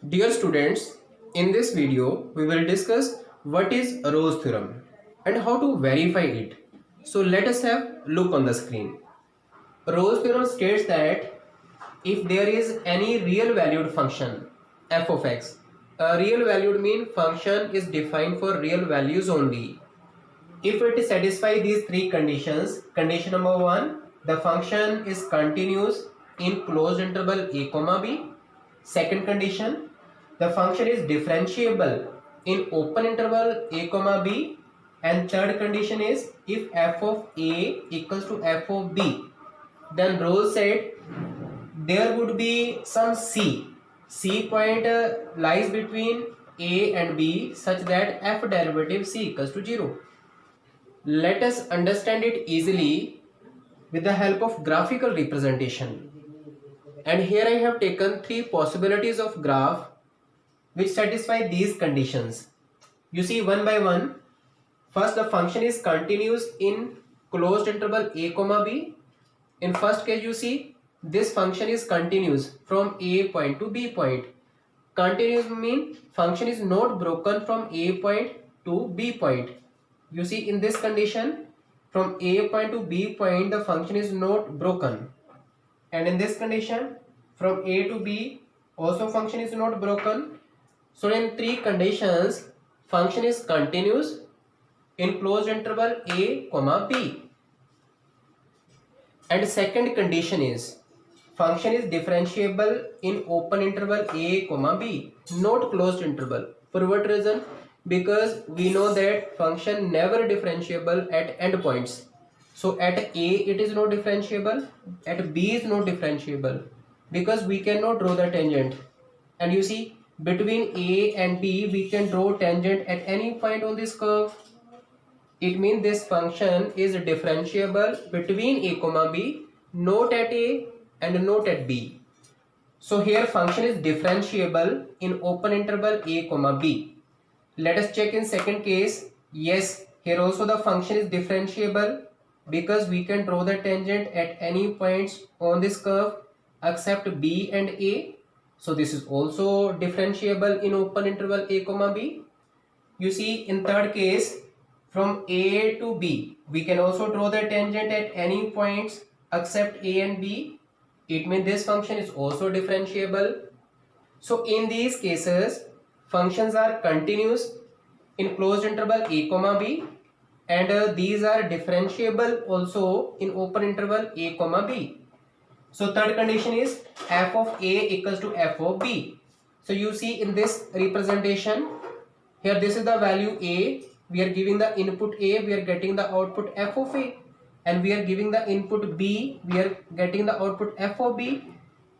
Dear students, in this video we will discuss what is Rolle's theorem and how to verify it. So let us have look on the screen. Rolle's theorem states that if there is any real valued function f of x, a real valued mean function is defined for real values only. If it satisfies these three conditions, condition number 1, the function is continuous in closed interval a comma b. Second condition, the function is differentiable in open interval a comma b. And third condition is if f of a equals to f of b, then Rolle said there would be some c point lies between a and b such that f derivative c equals to 0. Let us understand it easily with the help of graphical representation. And here I have taken three possibilities of graph which satisfy these conditions. You see one by one. First, the function is continuous in closed interval a comma b. In first case, you see this function is continuous from a point to b point. Continuous means function is not broken from a point to b point. You see in this condition, from a point to b point the function is not broken, and in this condition from a to b also function is not broken. So in three conditions function is continuous in closed interval a comma b. And second condition is function is differentiable in open interval a comma b, not closed interval. For what reason? Because we know that function never differentiable at endpoints. So at a it is not differentiable, at b is not differentiable, because we cannot draw the tangent. And you see between a and b we can draw tangent at any point on this curve. It means this function is differentiable between a comma b, not at a and not at b. So here function is differentiable in open interval a comma b. Let us check in second case. Yes, here also the function is differentiable because we can draw the tangent at any points on this curve except b and a. So this is also differentiable in open interval a comma b. You see in third case, from a to b we can also draw the tangent at any points except a and b. It means this function is also differentiable. So in these cases functions are continuous in closed interval a comma b, and these are differentiable also in open interval a comma b. So third condition is f of a equals to f of b. So you see in this representation, here this is the value a, we are giving the input a, we are getting the output f of a, and we are giving the input b, we are getting the output f of b.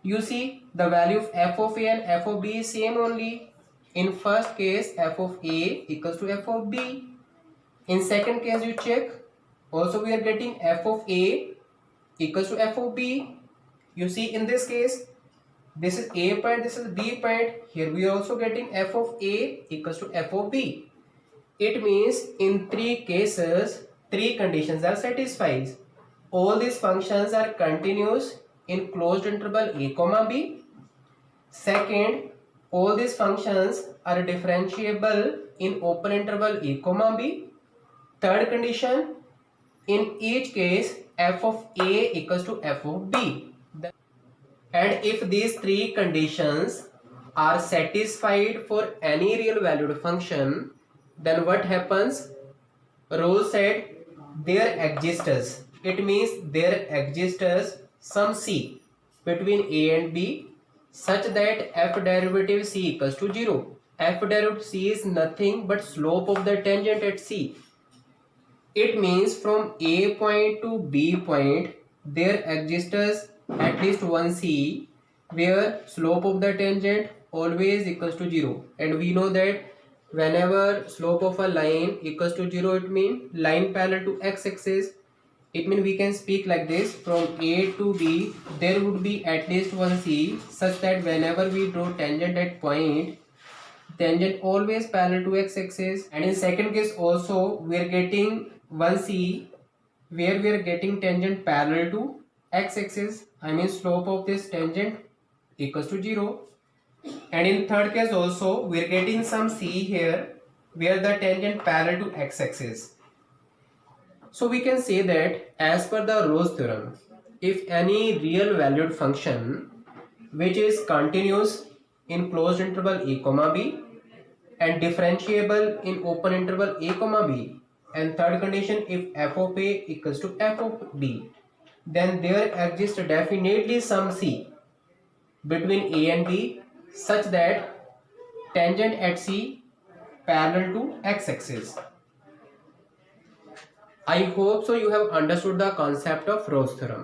You see the value of f of a and f of b is same only. In first case f of a equals to f of b. In second case you check, also we are getting f of a equals to f of b. You see in this case, this is a point, this is b point. Here we are also getting f of a equals to f of b. It means in three cases, three conditions are satisfied. All these functions are continuous in closed interval a comma b. Second, all these functions are differentiable in open interval a comma b. Third condition, in each case f of a equals to f of b. And if these three conditions are satisfied for any real valued function, then what happens? Rolle said there exists. It means there exists some c between a and b such that f derivative c equals to 0. F derivative c is nothing but slope of the tangent at c. It means from a point to b point there exists at least one c where slope of the tangent always equals to 0, and we know that whenever slope of a line equals to 0 it means line parallel to x-axis. It means we can speak like this, from a to b there would be at least one c such that whenever we draw tangent at point, tangent always parallel to x-axis. And in second case also we are getting one c where we are getting tangent parallel to x-axis. I mean slope of this tangent equals to 0. And in third case also we are getting some C here where the tangent parallel to x-axis. So we can say that as per the Rolle's theorem, if any real valued function which is continuous in closed interval a comma b and differentiable in open interval a comma b, and third condition if f of a equals to f of b, then there exists definitely some C between a and b such that tangent at C parallel to x-axis. I hope so you have understood the concept of Rolle's theorem.